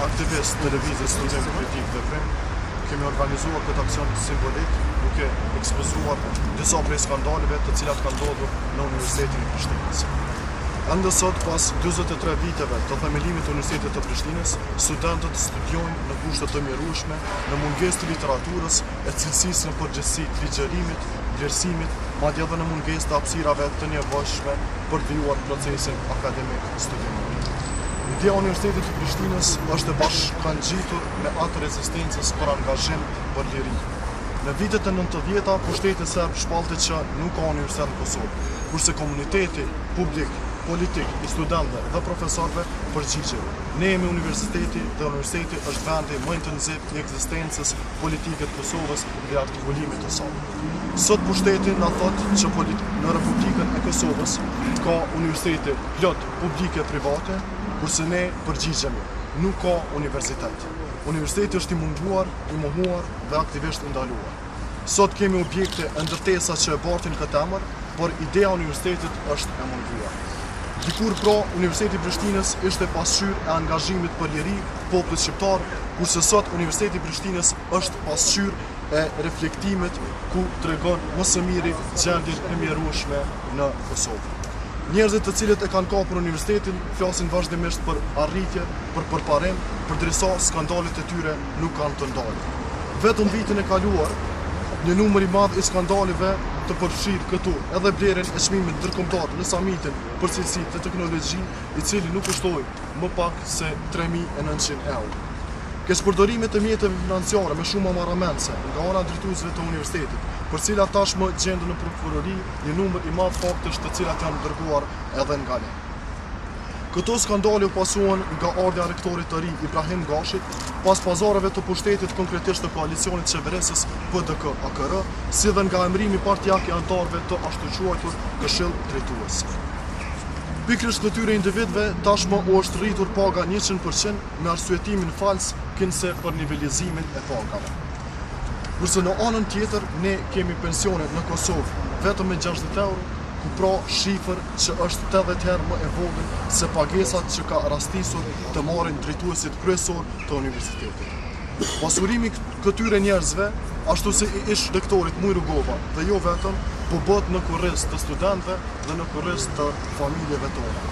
aktivist në lëvizje Studim Politik dhe Veprim, kemi organizuar këtë aksion simbolik duke ekspozuar disa prej skandaleve të cilat kanë ndodhur në Universitetin e Prishtinës. Ende sot, pas 43 viteve të themelimit të Universitetit të Prishtinës, studentët studiojnë në kushte të mjerueshme, në mungesë të literaturës e cilësisë në përgjithësi të ligjerimit, vlerësimit, madje edhe në mungesë të hapësirave të nevojshme për të krijuar procesin akademik studimor. Ideja e Universitetit të Prishtinës është e bashkangjitur me atë rezistencës për angazhim për liri. Në vitet e 90-ta, pushteti serb shpallte që nuk ka universitet në Kosovë, kurse komuniteti publik, politik, i studentëve dhe profesorëve përgjigje. Ne jemi universiteti dhe universiteti është vendi më intenziv i ekzistencës politike të Kosovës dhe artikulimit të saj. Sot pushteti na thotë që në Republikën e Kosovës ka universitete plot publike private, kurse ne përgjigjemi, nuk ka universitet. Universiteti është i munduar, i mohuar dhe aktivisht i ndaluar. Sot kemi objekte e ndërtesa që e bartin këtë emër, por ideja e universitetit është e munduar. Dikur pra, Universiteti i Prishtinës ishte pasqyrë e angazhimit për liri popullit shqiptar, kurse sot Universiteti i Prishtinës është pasqyrë e reflektimit ku tregon më së miri gjendjen e mjerueshme në Kosovë. Njerëzit të cilët e kanë kapur universitetin flasin vazhdimisht për arritje, për përparim, përderisa skandalet e tyre nuk kanë të ndalë. Vetëm vitin e kaluar, një numër i madh i skandaleve të përfshirë këtu edhe blerjen e çmimit ndërkombëtar në samitin për cilësi të teknologji, i cili nuk kushtoi më pak se 3.900 euro. Keqpërdorimet të mjeteve financiare me shumë amarramense nga ana drejtuesve të universitetit, për cilat tashmë gjenden në prokurori një numër i madh faktesh të cilat janë dërguar edhe nga ne. Këto skandale u pasuan nga ardha e rektorit të ri Ibrahim Gashit, pas pazareve të pushtetit konkretisht të koalicionit qeverisës PDK-AKR, si dhe nga emrimi partijak i anëtarëve të ashtu quajtur Këshill Drejtues. Pikërisht këtyre individëve tashmë u është rritur paga 100% me arsyetimin fals kinse për nivelizimin e pagave. Kurse në anën tjetër ne kemi pensione në Kosovë vetëm me 60 euro, ku pra shifër që është 80 herë më e vogël se pagesat që ka rastisur të marrin drejtuesit kryesor të universitetit. Pasurimi këtyre njerëzve, ashtu si i ish rektorit Muj Rugova dhe jo vetëm, po bëhet në kurriz të studentëve dhe në kurriz të familjeve tona.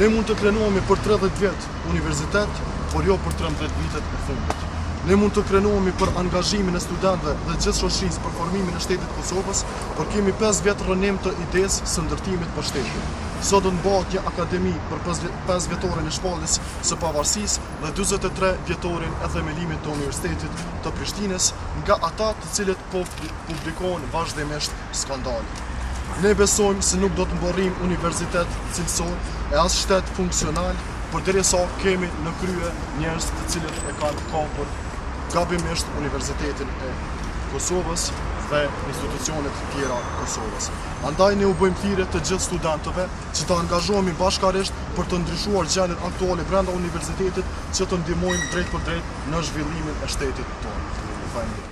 Ne mund të krenohemi për 30 vjet universitet, por jo për 13 vitet e fundit. Ne mund të krenohemi për angazhimin e studentëve dhe gjithë shoqërisë për formimin e shtetit të Kosovës, por kemi 5 vjet rënim të idesë së ndërtimit për shtetin. Sot do të bëhet një akademi për 5 vjetorin e shpalljes së pavarësisë dhe 43 vjetorin e themelimit të Universitetit të Prishtinës nga ata të cilët po publikohen vazhdimisht skandale. Ne besojmë se nuk do të mbërrim universitet cilësor e as shtet funksional, përderisa kemi në krye njerëz të cilët e kanë kapur gabimisht Universitetin e Kosovës dhe institucionet tjera Kosovës. Andaj ne u bëjmë thirrje të gjithë studentëve që të angazhohemi bashkarisht për të ndryshuar gjendjen aktuale brenda universitetit që të ndihmojmë drejt për drejt në zhvillimin e shtetit tonë.